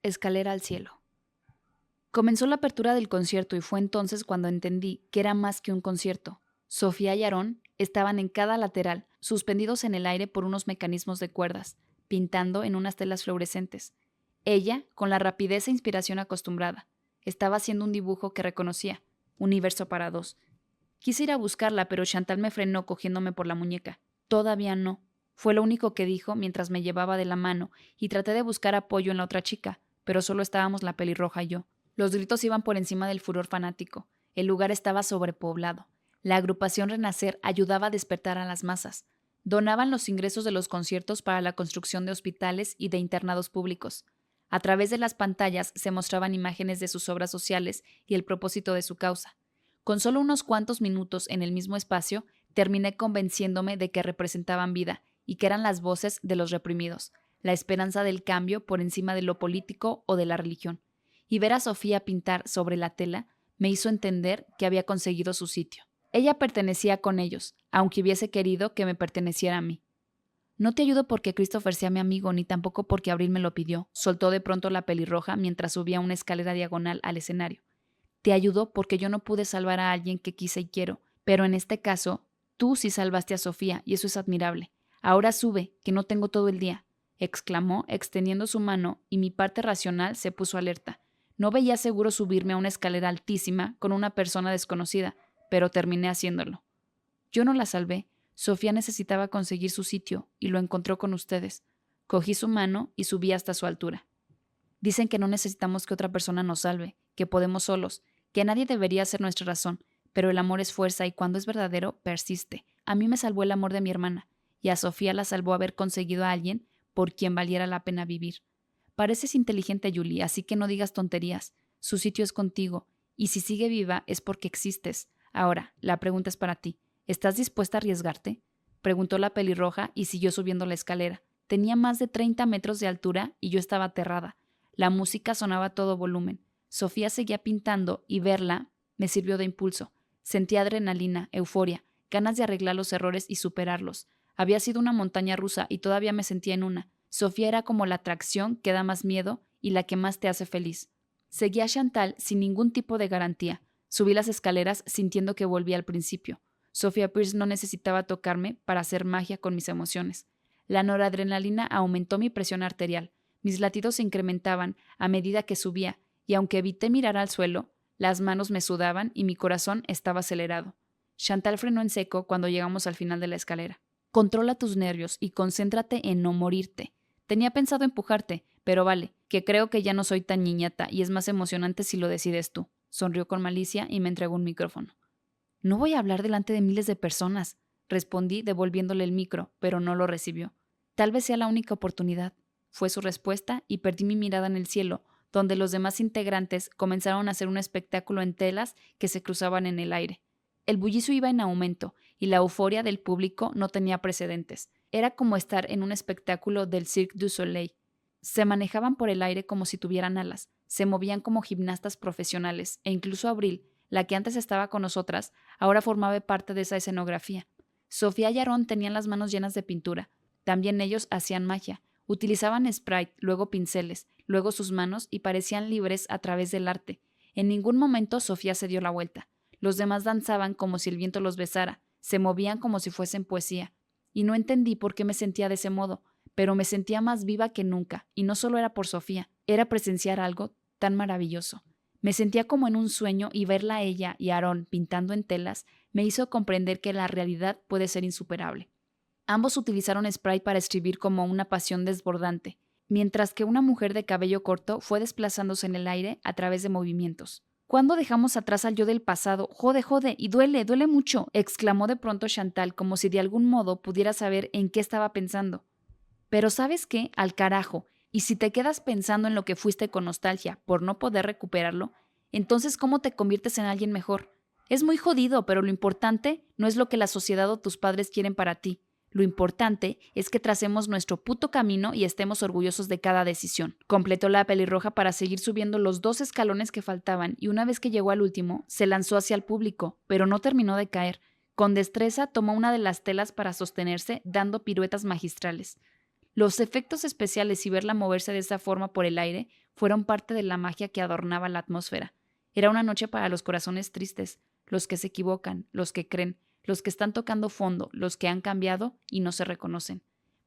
Escalera al cielo. Comenzó la apertura del concierto y fue entonces cuando entendí que era más que un concierto. Sofía y Aarón estaban en cada lateral, suspendidos en el aire por unos mecanismos de cuerdas, pintando en unas telas fluorescentes. Ella, con la rapidez e inspiración acostumbrada, estaba haciendo un dibujo que reconocía, Universo para dos. Quise ir a buscarla, pero Chantal me frenó cogiéndome por la muñeca. Todavía no. Fue lo único que dijo mientras me llevaba de la mano y traté de buscar apoyo en la otra chica, pero solo estábamos la pelirroja y yo. Los gritos iban por encima del furor fanático. El lugar estaba sobrepoblado. La agrupación Renacer ayudaba a despertar a las masas. Donaban los ingresos de los conciertos para la construcción de hospitales y de internados públicos. A través de las pantallas se mostraban imágenes de sus obras sociales y el propósito de su causa. Con solo unos cuantos minutos en el mismo espacio, terminé convenciéndome de que representaban vida y que eran las voces de los reprimidos, la esperanza del cambio por encima de lo político o de la religión. Y ver a Sofía pintar sobre la tela me hizo entender que había conseguido su sitio. Ella pertenecía con ellos, aunque hubiese querido que me perteneciera a mí. No te ayudo porque Christopher sea mi amigo, ni tampoco porque Abril me lo pidió, soltó de pronto la pelirroja mientras subía una escalera diagonal al escenario. Te ayudo porque yo no pude salvar a alguien que quise y quiero, pero en este caso, tú sí salvaste a Sofía, y eso es admirable. Ahora sube, que no tengo todo el día, exclamó, extendiendo su mano, y mi parte racional se puso alerta. No veía seguro subirme a una escalera altísima con una persona desconocida, pero terminé haciéndolo. Yo no la salvé. Sofía necesitaba conseguir su sitio, y lo encontró con ustedes. Cogí su mano y subí hasta su altura. Dicen que no necesitamos que otra persona nos salve, que podemos solos, que nadie debería ser nuestra razón, pero el amor es fuerza y cuando es verdadero, persiste. A mí me salvó el amor de mi hermana, y a Sofía la salvó haber conseguido a alguien por quien valiera la pena vivir. Pareces inteligente, Julie, así que no digas tonterías. Su sitio es contigo, y si sigue viva es porque existes. Ahora, la pregunta es para ti. ¿Estás dispuesta a arriesgarte? Preguntó la pelirroja y siguió subiendo la escalera. Tenía más de 30 metros de altura y yo estaba aterrada. La música sonaba a todo volumen. Sofía seguía pintando y verla me sirvió de impulso. Sentía adrenalina, euforia, ganas de arreglar los errores y superarlos. Había sido una montaña rusa y todavía me sentía en una. Sofía era como la atracción que da más miedo y la que más te hace feliz. Seguí a Chantal sin ningún tipo de garantía. Subí las escaleras sintiendo que volvía al principio. Sophia Pierce no necesitaba tocarme para hacer magia con mis emociones. La noradrenalina aumentó mi presión arterial. Mis latidos se incrementaban a medida que subía, y aunque evité mirar al suelo, las manos me sudaban y mi corazón estaba acelerado. Chantal frenó en seco cuando llegamos al final de la escalera. Controla tus nervios y concéntrate en no morirte. Tenía pensado empujarte, pero vale, que creo que ya no soy tan niñata y es más emocionante si lo decides tú. Sonrió con malicia y me entregó un micrófono. No voy a hablar delante de miles de personas, respondí devolviéndole el micro, pero no lo recibió. Tal vez sea la única oportunidad, fue su respuesta y perdí mi mirada en el cielo, donde los demás integrantes comenzaron a hacer un espectáculo en telas que se cruzaban en el aire. El bullicio iba en aumento y la euforia del público no tenía precedentes. Era como estar en un espectáculo del Cirque du Soleil. Se manejaban por el aire como si tuvieran alas, se movían como gimnastas profesionales e incluso Abril, la que antes estaba con nosotras, ahora formaba parte de esa escenografía. Sofía y Aarón tenían las manos llenas de pintura. También ellos hacían magia. Utilizaban sprite, luego pinceles, luego sus manos y parecían libres a través del arte. En ningún momento Sofía se dio la vuelta. Los demás danzaban como si el viento los besara, se movían como si fuesen poesía. Y no entendí por qué me sentía de ese modo, pero me sentía más viva que nunca, y no solo era por Sofía, era presenciar algo tan maravilloso. Me sentía como en un sueño y verla a ella y a Aarón pintando en telas me hizo comprender que la realidad puede ser insuperable. Ambos utilizaron spray para escribir como una pasión desbordante, mientras que una mujer de cabello corto fue desplazándose en el aire a través de movimientos. ¿Cuándo dejamos atrás al yo del pasado? Jode, jode, y duele, duele mucho, exclamó de pronto Chantal como si de algún modo pudiera saber en qué estaba pensando. Pero ¿sabes qué? Al carajo. Y si te quedas pensando en lo que fuiste con nostalgia por no poder recuperarlo, entonces ¿cómo te conviertes en alguien mejor? Es muy jodido, pero lo importante no es lo que la sociedad o tus padres quieren para ti. Lo importante es que tracemos nuestro puto camino y estemos orgullosos de cada decisión. Completó la pelirroja para seguir subiendo los 2 escalones que faltaban y una vez que llegó al último, se lanzó hacia el público, pero no terminó de caer. Con destreza tomó una de las telas para sostenerse, dando piruetas magistrales. Los efectos especiales y verla moverse de esa forma por el aire fueron parte de la magia que adornaba la atmósfera. Era una noche para los corazones tristes, los que se equivocan, los que creen, los que están tocando fondo, los que han cambiado y no se reconocen.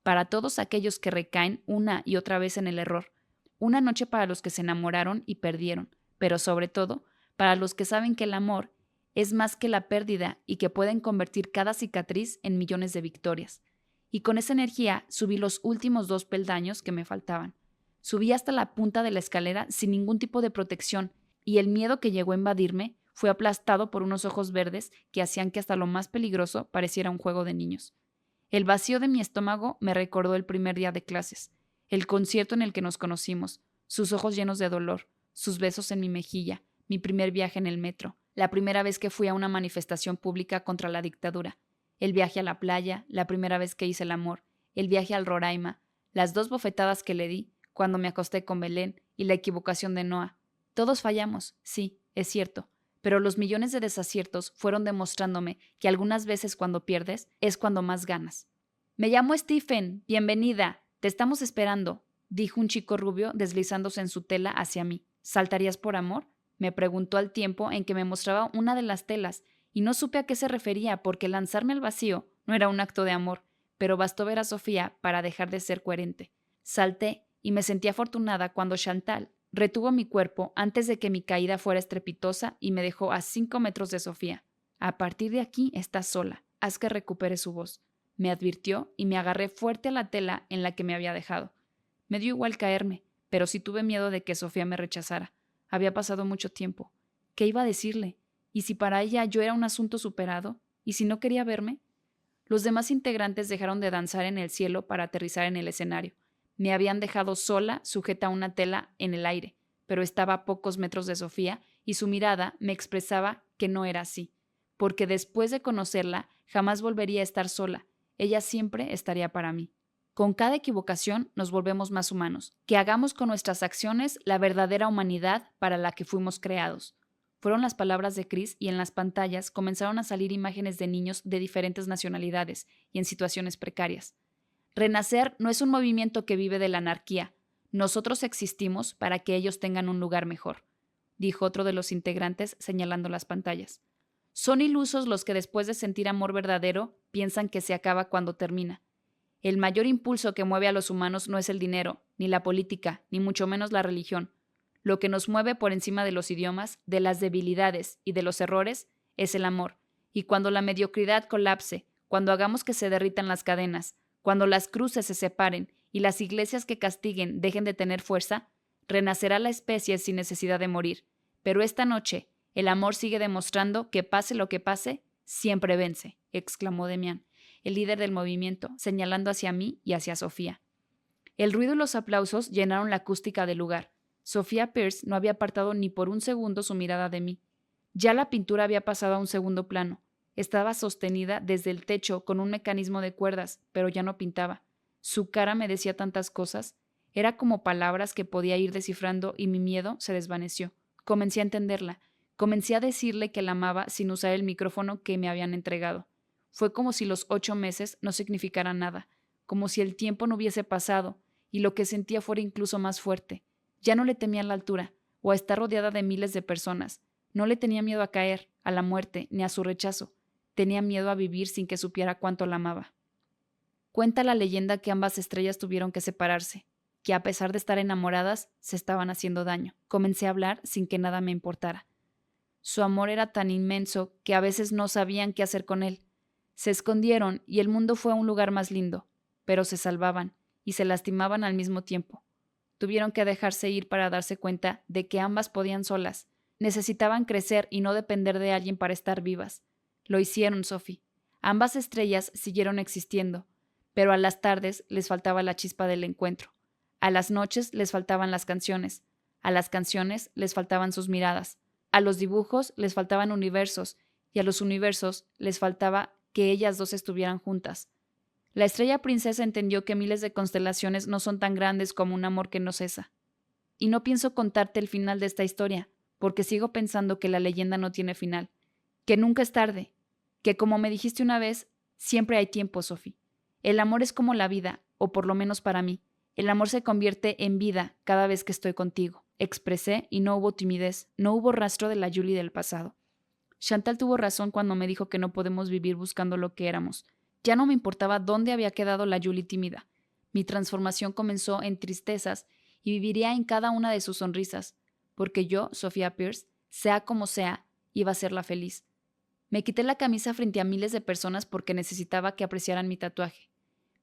Para todos aquellos que recaen una y otra vez en el error. Una noche para los que se enamoraron y perdieron, pero sobre todo, para los que saben que el amor es más que la pérdida y que pueden convertir cada cicatriz en millones de victorias. Y con esa energía subí los últimos 2 peldaños que me faltaban. Subí hasta la punta de la escalera sin ningún tipo de protección, y el miedo que llegó a invadirme fue aplastado por unos ojos verdes que hacían que hasta lo más peligroso pareciera un juego de niños. El vacío de mi estómago me recordó el primer día de clases, el concierto en el que nos conocimos, sus ojos llenos de dolor, sus besos en mi mejilla, mi primer viaje en el metro, la primera vez que fui a una manifestación pública contra la dictadura, el viaje a la playa, la primera vez que hice el amor, el viaje al Roraima, las 2 bofetadas que le di cuando me acosté con Belén y la equivocación de Noah. Todos fallamos, sí, es cierto, pero los millones de desaciertos fueron demostrándome que algunas veces cuando pierdes es cuando más ganas. Me llamo Stephen, bienvenida, te estamos esperando, dijo un chico rubio deslizándose en su tela hacia mí. ¿Saltarías por amor?, me preguntó al tiempo en que me mostraba una de las telas, y no supe a qué se refería porque lanzarme al vacío no era un acto de amor, pero bastó ver a Sofía para dejar de ser coherente. Salté y me sentí afortunada cuando Chantal retuvo mi cuerpo antes de que mi caída fuera estrepitosa y me dejó a 5 metros de Sofía. A partir de aquí estás sola, haz que recupere su voz, me advirtió y me agarré fuerte a la tela en la que me había dejado. Me dio igual caerme, pero sí tuve miedo de que Sofía me rechazara. Había pasado mucho tiempo. ¿Qué iba a decirle? ¿Y si para ella yo era un asunto superado? ¿Y si no quería verme? Los demás integrantes dejaron de danzar en el cielo para aterrizar en el escenario. Me habían dejado sola, sujeta a una tela en el aire, pero estaba a pocos metros de Sofía y su mirada me expresaba que no era así, porque después de conocerla jamás volvería a estar sola. Ella siempre estaría para mí. Con cada equivocación nos volvemos más humanos, que hagamos con nuestras acciones la verdadera humanidad para la que fuimos creados. Fueron las palabras de Chris y en las pantallas comenzaron a salir imágenes de niños de diferentes nacionalidades y en situaciones precarias. Renacer no es un movimiento que vive de la anarquía. Nosotros existimos para que ellos tengan un lugar mejor, dijo otro de los integrantes señalando las pantallas. Son ilusos los que después de sentir amor verdadero piensan que se acaba cuando termina. El mayor impulso que mueve a los humanos no es el dinero, ni la política, ni mucho menos la religión. Lo que nos mueve por encima de los idiomas, de las debilidades y de los errores es el amor. Y cuando la mediocridad colapse, cuando hagamos que se derritan las cadenas, cuando las cruces se separen y las iglesias que castiguen dejen de tener fuerza, renacerá la especie sin necesidad de morir. Pero esta noche, el amor sigue demostrando que pase lo que pase, siempre vence, exclamó Demián, el líder del movimiento, señalando hacia mí y hacia Sofía. El ruido y los aplausos llenaron la acústica del lugar. Sofía Pierce no había apartado ni por un segundo su mirada de mí. Ya la pintura había pasado a un segundo plano. Estaba sostenida desde el techo con un mecanismo de cuerdas, pero ya no pintaba. Su cara me decía tantas cosas. Era como palabras que podía ir descifrando y mi miedo se desvaneció. Comencé a entenderla. Comencé a decirle que la amaba sin usar el micrófono que me habían entregado. Fue como si los 8 meses no significaran nada, como si el tiempo no hubiese pasado y lo que sentía fuera incluso más fuerte. Ya no le temía a la altura o a estar rodeada de miles de personas. No le tenía miedo a caer, a la muerte, ni a su rechazo. Tenía miedo a vivir sin que supiera cuánto la amaba. Cuenta la leyenda que ambas estrellas tuvieron que separarse, que a pesar de estar enamoradas, se estaban haciendo daño. Comencé a hablar sin que nada me importara. Su amor era tan inmenso que a veces no sabían qué hacer con él. Se escondieron y el mundo fue un lugar más lindo, pero se salvaban y se lastimaban al mismo tiempo. Tuvieron que dejarse ir para darse cuenta de que ambas podían solas. Necesitaban crecer y no depender de alguien para estar vivas. Lo hicieron, Sophie. Ambas estrellas siguieron existiendo, pero a las tardes les faltaba la chispa del encuentro. A las noches les faltaban las canciones. A las canciones les faltaban sus miradas. A los dibujos les faltaban universos y a los universos les faltaba que ellas dos estuvieran juntas. La estrella princesa entendió que miles de constelaciones no son tan grandes como un amor que no cesa. Y no pienso contarte el final de esta historia, porque sigo pensando que la leyenda no tiene final, que nunca es tarde, que como me dijiste una vez, siempre hay tiempo, Sophie. El amor es como la vida, o por lo menos para mí. El amor se convierte en vida cada vez que estoy contigo. Expresé y no hubo timidez, no hubo rastro de la Julie del pasado. Chantal tuvo razón cuando me dijo que no podemos vivir buscando lo que éramos. Ya no me importaba dónde había quedado la Julie tímida. Mi transformación comenzó en tristezas y viviría en cada una de sus sonrisas, porque yo, Sophia Pierce, sea como sea, iba a serla feliz. Me quité la camisa frente a miles de personas porque necesitaba que apreciaran mi tatuaje.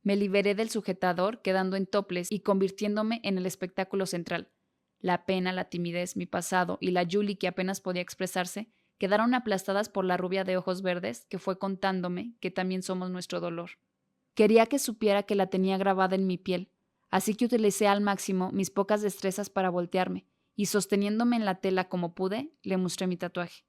Me liberé del sujetador, quedando en topless y convirtiéndome en el espectáculo central. La pena, la timidez, mi pasado y la Julie que apenas podía expresarse quedaron aplastadas por la rubia de ojos verdes que fue contándome que también somos nuestro dolor. Quería que supiera que la tenía grabada en mi piel, así que utilicé al máximo mis pocas destrezas para voltearme, y sosteniéndome en la tela como pude, le mostré mi tatuaje.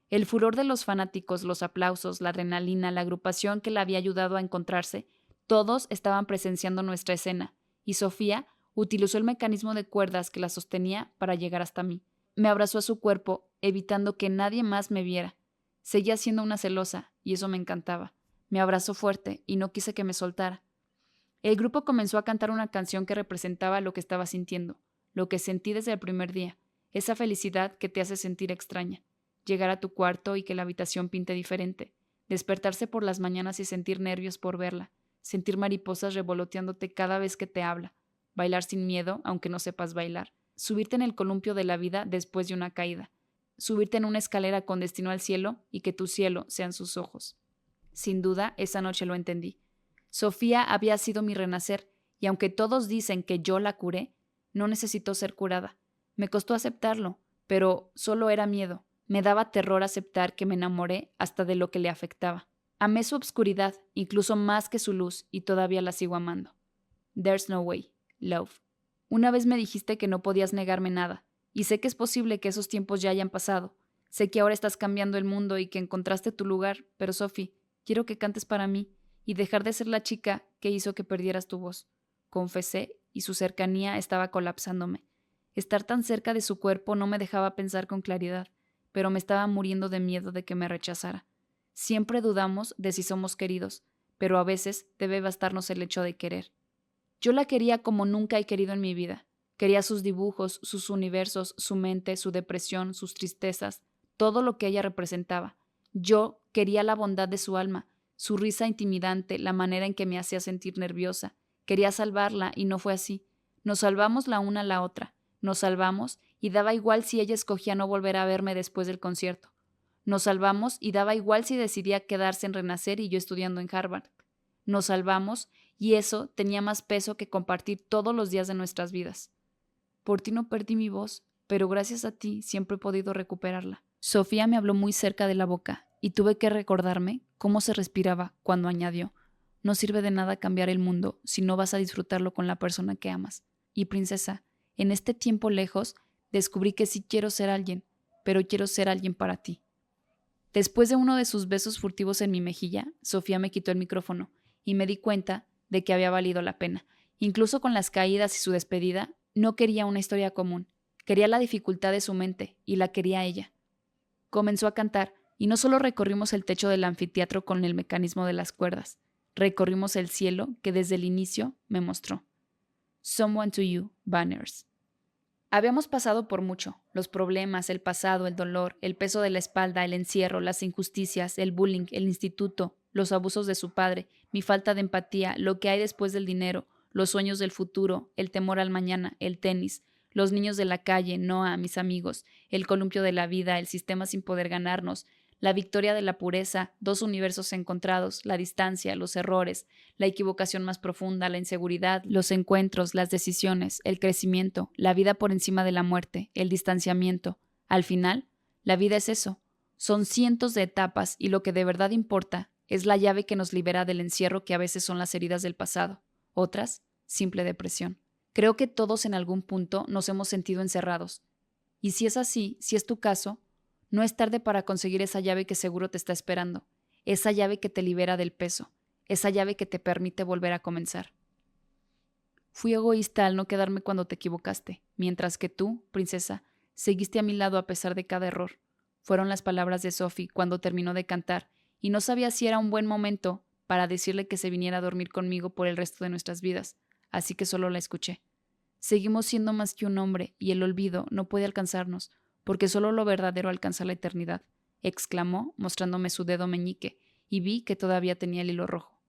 El furor de los fanáticos, los aplausos, la adrenalina, la agrupación que la había ayudado a encontrarse, todos estaban presenciando nuestra escena, y Sofía utilizó el mecanismo de cuerdas que la sostenía para llegar hasta mí. Me abrazó a su cuerpo, evitando que nadie más me viera. Seguía siendo una celosa, y eso me encantaba. Me abrazó fuerte y no quise que me soltara. El grupo comenzó a cantar una canción que representaba lo que estaba sintiendo, lo que sentí desde el primer día, esa felicidad que te hace sentir extraña. Llegar a tu cuarto y que la habitación pinte diferente, despertarse por las mañanas y sentir nervios por verla, sentir mariposas revoloteándote cada vez que te habla, bailar sin miedo aunque no sepas bailar, subirte en el columpio de la vida después de una caída, subirte en una escalera con destino al cielo y que tu cielo sean sus ojos. Sin duda, esa noche lo entendí. Sofía había sido mi renacer, y aunque todos dicen que yo la curé, no necesitó ser curada. Me costó aceptarlo, pero solo era miedo. Me daba terror aceptar que me enamoré hasta de lo que le afectaba. Amé su obscuridad, incluso más que su luz, y todavía la sigo amando. There's no way, love. Una vez me dijiste que no podías negarme nada, y sé que es posible que esos tiempos ya hayan pasado. Sé que ahora estás cambiando el mundo y que encontraste tu lugar, pero Sophie, quiero que cantes para mí y dejar de ser la chica que hizo que perdieras tu voz. Confesé y su cercanía estaba colapsándome. Estar tan cerca de su cuerpo no me dejaba pensar con claridad, pero me estaba muriendo de miedo de que me rechazara. Siempre dudamos de si somos queridos, pero a veces debe bastarnos el hecho de querer. Yo la quería como nunca he querido en mi vida. Quería sus dibujos, sus universos, su mente, su depresión, sus tristezas, todo lo que ella representaba. Yo quería la bondad de su alma, su risa intimidante, la manera en que me hacía sentir nerviosa. Quería salvarla y no fue así. Nos salvamos la una a la otra. Nos salvamos y daba igual si ella escogía no volver a verme después del concierto. Nos salvamos y daba igual si decidía quedarse en Renacer y yo estudiando en Harvard. Nos salvamos y eso tenía más peso que compartir todos los días de nuestras vidas. Por ti no perdí mi voz, pero gracias a ti siempre he podido recuperarla. Sofía me habló muy cerca de la boca y tuve que recordarme cómo se respiraba cuando añadió: no sirve de nada cambiar el mundo si no vas a disfrutarlo con la persona que amas. Y princesa, en este tiempo lejos descubrí que sí quiero ser alguien, pero quiero ser alguien para ti. Después de uno de sus besos furtivos en mi mejilla, Sofía me quitó el micrófono y me di cuenta de que había valido la pena. Incluso con las caídas y su despedida, no quería una historia común. Quería la dificultad de su mente y la quería ella. Comenzó a cantar y no solo recorrimos el techo del anfiteatro con el mecanismo de las cuerdas, recorrimos el cielo que desde el inicio me mostró. Someone to You, Banners. Habíamos pasado por mucho, los problemas, el pasado, el dolor, el peso de la espalda, el encierro, las injusticias, el bullying, el instituto, los abusos de su padre, mi falta de empatía, lo que hay después del dinero, los sueños del futuro, el temor al mañana, el tenis, los niños de la calle, Noah, mis amigos, el columpio de la vida, el sistema sin poder ganarnos, la victoria de la pureza, dos universos encontrados, la distancia, los errores, la equivocación más profunda, la inseguridad, los encuentros, las decisiones, el crecimiento, la vida por encima de la muerte, el distanciamiento. Al final, la vida es eso. Son cientos de etapas y lo que de verdad importa es la llave que nos libera del encierro que a veces son las heridas del pasado, otras, simple depresión. Creo que todos en algún punto nos hemos sentido encerrados. Y si es así, si es tu caso, no es tarde para conseguir esa llave que seguro te está esperando, esa llave que te libera del peso, esa llave que te permite volver a comenzar. Fui egoísta al no quedarme cuando te equivocaste, mientras que tú, princesa, seguiste a mi lado a pesar de cada error. Fueron las palabras de Sophie cuando terminó de cantar, y no sabía si era un buen momento para decirle que se viniera a dormir conmigo por el resto de nuestras vidas, así que solo la escuché. Seguimos siendo más que un hombre y el olvido no puede alcanzarnos, porque solo lo verdadero alcanza la eternidad, exclamó, mostrándome su dedo meñique, y vi que todavía tenía el hilo rojo.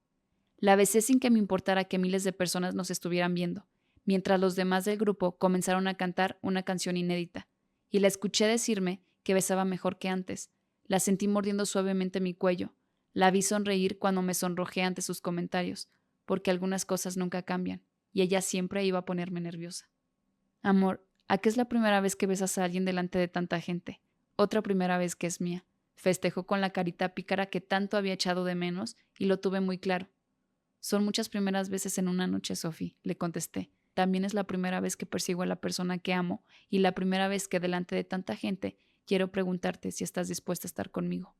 La besé sin que me importara que miles de personas nos estuvieran viendo, mientras los demás del grupo comenzaron a cantar una canción inédita, y la escuché decirme que besaba mejor que antes. La sentí mordiendo suavemente mi cuello. La vi sonreír cuando me sonrojé ante sus comentarios, porque algunas cosas nunca cambian, y ella siempre iba a ponerme nerviosa. Amor, ¿a qué es la primera vez que besas a alguien delante de tanta gente? Otra primera vez que es mía. Festejó con la carita pícara que tanto había echado de menos, y lo tuve muy claro. Son muchas primeras veces en una noche, Sophie, le contesté. También es la primera vez que persigo a la persona que amo y la primera vez que delante de tanta gente quiero preguntarte si estás dispuesta a estar conmigo.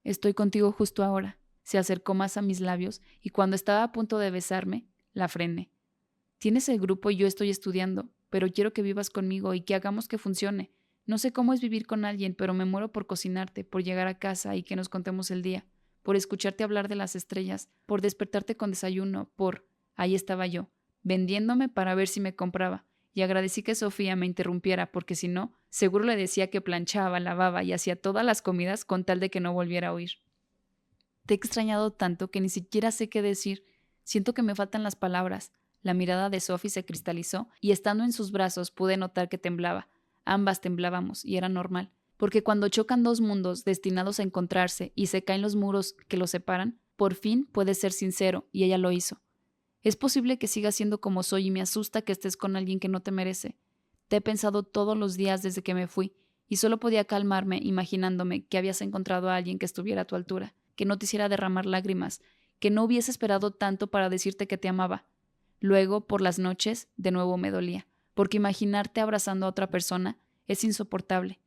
Estoy contigo justo ahora. Se acercó más a mis labios y cuando estaba a punto de besarme, la frené. Tienes el grupo y yo estoy estudiando, pero quiero que vivas conmigo y que hagamos que funcione. No sé cómo es vivir con alguien, pero me muero por cocinarte, por llegar a casa y que nos contemos el día, por escucharte hablar de las estrellas, por despertarte con desayuno, por... Ahí estaba yo, vendiéndome para ver si me compraba, y agradecí que Sofía me interrumpiera, porque si no, seguro le decía que planchaba, lavaba y hacía todas las comidas con tal de que no volviera a oír. Te he extrañado tanto que ni siquiera sé qué decir. Siento que me faltan las palabras. La mirada de Sophie se cristalizó y estando en sus brazos pude notar que temblaba. Ambas temblábamos y era normal, porque cuando chocan dos mundos destinados a encontrarse y se caen los muros que los separan, por fin puedes ser sincero y ella lo hizo. Es posible que sigas siendo como soy y me asusta que estés con alguien que no te merece. Te he pensado todos los días desde que me fui y solo podía calmarme imaginándome que habías encontrado a alguien que estuviera a tu altura, que no te hiciera derramar lágrimas, que no hubiese esperado tanto para decirte que te amaba. Luego, por las noches, de nuevo me dolía, porque imaginarte abrazando a otra persona es insoportable.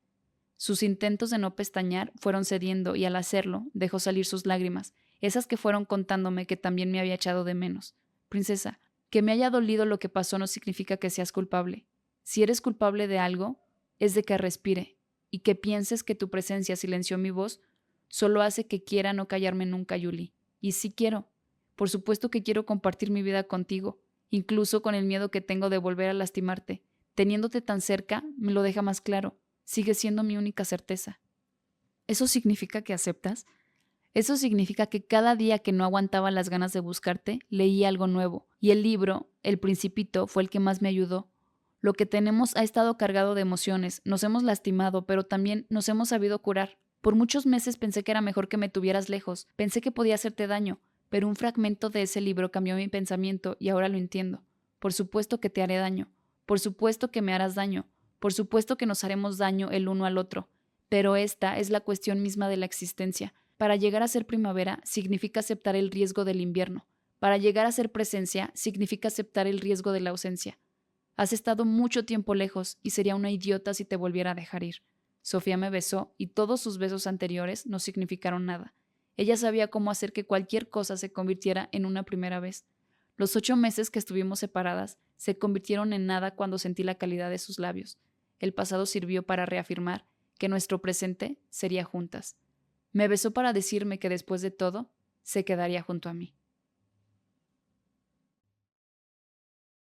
Sus intentos de no pestañear fueron cediendo y al hacerlo dejó salir sus lágrimas, esas que fueron contándome que también me había echado de menos. Princesa, que me haya dolido lo que pasó no significa que seas culpable. Si eres culpable de algo, es de que respire, y que pienses que tu presencia silenció mi voz solo hace que quiera no callarme nunca, Julie. Y sí quiero. Por supuesto que quiero compartir mi vida contigo, incluso con el miedo que tengo de volver a lastimarte. Teniéndote tan cerca, me lo deja más claro. Sigue siendo mi única certeza. ¿Eso significa que aceptas? Eso significa que cada día que no aguantaba las ganas de buscarte, leí algo nuevo, y el libro, El Principito, fue el que más me ayudó. Lo que tenemos ha estado cargado de emociones, nos hemos lastimado, pero también nos hemos sabido curar. Por muchos meses pensé que era mejor que me tuvieras lejos, pensé que podía hacerte daño, pero un fragmento de ese libro cambió mi pensamiento y ahora lo entiendo. Por supuesto que te haré daño, por supuesto que me harás daño, por supuesto que nos haremos daño el uno al otro, pero esta es la cuestión misma de la existencia. Para llegar a ser primavera significa aceptar el riesgo del invierno. Para llegar a ser presencia significa aceptar el riesgo de la ausencia. Has estado mucho tiempo lejos y sería una idiota si te volviera a dejar ir. Sofía me besó y todos sus besos anteriores no significaron nada. Ella sabía cómo hacer que cualquier cosa se convirtiera en una primera vez. Los 8 meses que estuvimos separadas se convirtieron en nada cuando sentí la calidad de sus labios. El pasado sirvió para reafirmar que nuestro presente sería juntas. Me besó para decirme que después de todo, se quedaría junto a mí.